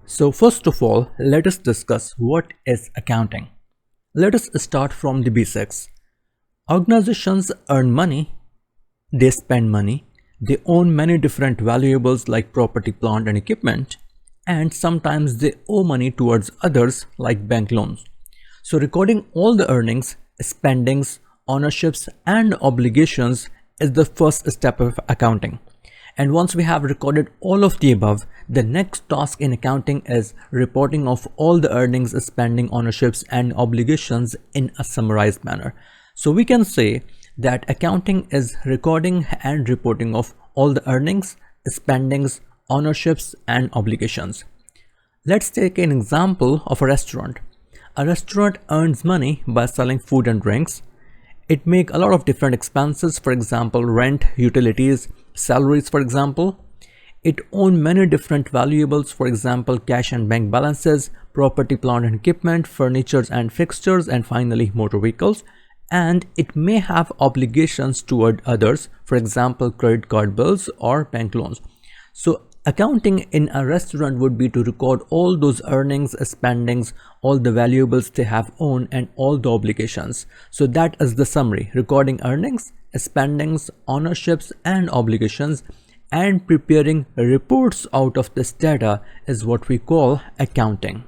So first of all, let us discuss what is accounting. Let us start from the basics. Organizations earn money, they spend money, they own many different valuables like property, plant and equipment, and sometimes they owe money towards others like bank loans. So recording all the earnings, spendings, ownerships and obligations is the first step of accounting. And once we have recorded all of the above, the next task in accounting is reporting of all the earnings, spending, ownerships and obligations in a summarized manner. So we can say that accounting is recording and reporting of all the earnings, spendings, ownerships and obligations. Let's take an example of a restaurant. A restaurant earns money by selling food and drinks. It makes a lot of different expenses, for example, rent, utilities, salaries, for example. It owns many different valuables, for example, cash and bank balances, property, plant and equipment, furniture and fixtures, and finally motor vehicles. And it may have obligations toward others, for example, credit card bills or bank loans. So accounting in a restaurant would be to record all those earnings, spendings, all the valuables they have owned and all the obligations. So that is the summary: recording earnings, spendings, ownerships and obligations, and preparing reports out of this data is what we call accounting.